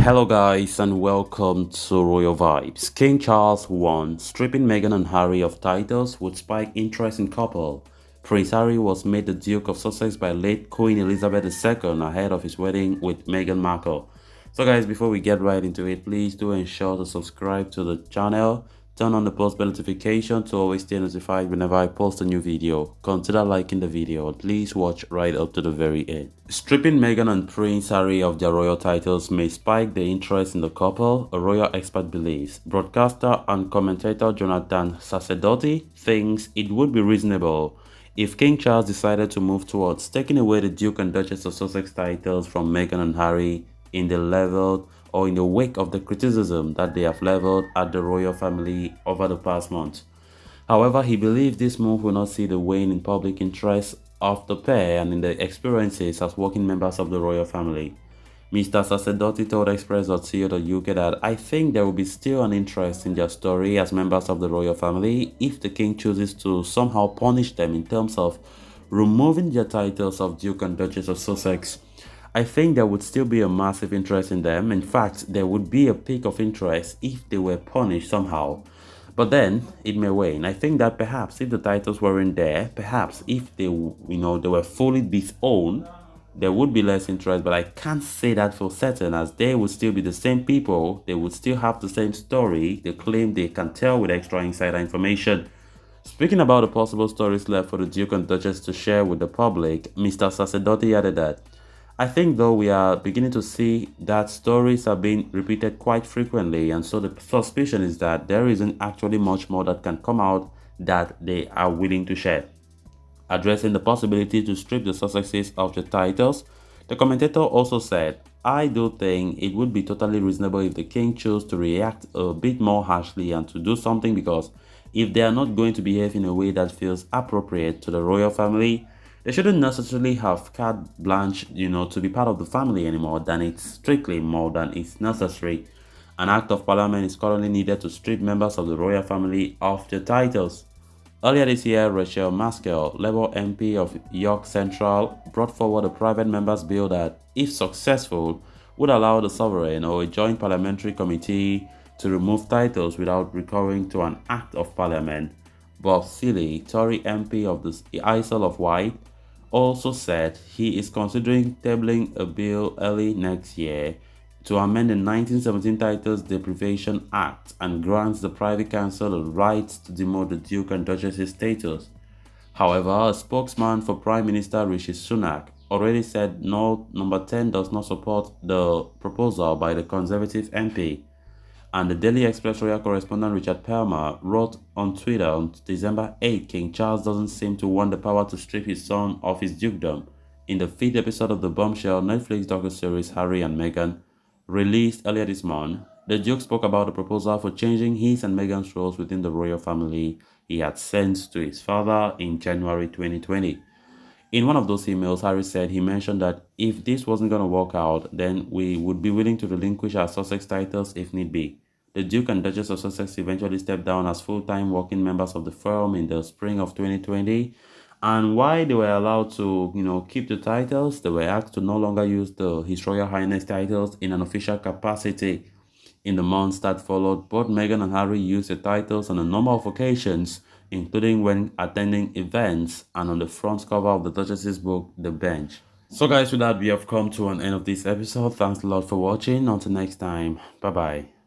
Hello, guys, and welcome to Royal Vibes. King Charles won, stripping Meghan and Harry of titles would spike interest in couple. Prince Harry was made the Duke of Sussex by late Queen Elizabeth II ahead of his wedding with Meghan Markle. So, guys, before we get right into it, please do ensure to subscribe to the channel. Turn on the post bell notification to always stay notified whenever I post a new video. Consider liking the video and please watch right up to the very end. Stripping Meghan and Prince Harry of their royal titles may spike the interest in the couple, a royal expert believes. Broadcaster and commentator Jonathan Sacerdoti thinks it would be reasonable if King Charles decided to move towards taking away the Duke and Duchess of Sussex titles from Meghan and Harry in the wake of the criticism that they have leveled at the royal family over the past month. However, he believes this move will not see the wane in public interest of the pair and in their experiences as working members of the royal family. Mr. Sacerdoti told Express.co.uk that I think there will be still an interest in their story as members of the royal family if the king chooses to somehow punish them in terms of removing their titles of Duke and Duchess of Sussex. I think there would still be a massive interest in them. In fact, there would be a peak of interest if they were punished somehow. But then it may wane. I think that perhaps if the titles weren't there, perhaps if they were fully disowned, there would be less interest. But I can't say that for certain, as they would still be the same people. They would still have the same story. They claim they can tell with extra insider information. Speaking about the possible stories left for the Duke and Duchess to share with the public, Mr. Sacerdoti added that I think though we are beginning to see that stories are being repeated quite frequently, and so the suspicion is that there isn't actually much more that can come out that they are willing to share. Addressing the possibility to strip the Sussexes of the titles, the commentator also said, I do think it would be totally reasonable if the king chose to react a bit more harshly and to do something, because if they are not going to behave in a way that feels appropriate to the royal family, they shouldn't necessarily have carte blanche, to be part of the family anymore than it's strictly more than it's necessary. An act of parliament is currently needed to strip members of the royal family of their titles. Earlier this year, Rachel Maskell, Labour MP of York Central, brought forward a private member's bill that, if successful, would allow the sovereign or a joint parliamentary committee to remove titles without recurring to an act of parliament. Bob Seeley, Tory MP of the Isle of Wight, also said he is considering tabling a bill early next year to amend the 1917 Titles Deprivation Act and grants the Privy Council the right to demote the Duke and Duchess's status. However, a spokesman for Prime Minister Rishi Sunak already said no, Number 10 does not support the proposal by the Conservative MP. And the Daily Express royal correspondent Richard Pelmer wrote on Twitter on December 8, King Charles doesn't seem to want the power to strip his son of his dukedom. In the 5th episode of the bombshell Netflix docuseries Harry and Meghan, released earlier this month, the Duke spoke about the proposal for changing his and Meghan's roles within the royal family he had sent to his father in January 2020. In one of those emails, Harry said he mentioned that if this wasn't going to work out, then we would be willing to relinquish our Sussex titles if need be. The Duke and Duchess of Sussex eventually stepped down as full-time working members of the firm in the spring of 2020. And while they were allowed to, keep the titles, they were asked to no longer use His Royal Highness titles in an official capacity. In the months that followed, both Meghan and Harry used the titles on a number of occasions, including when attending events and on the front cover of the Duchess's book, The Bench. So guys, with that, we have come to an end of this episode. Thanks a lot for watching. Until next time, bye-bye.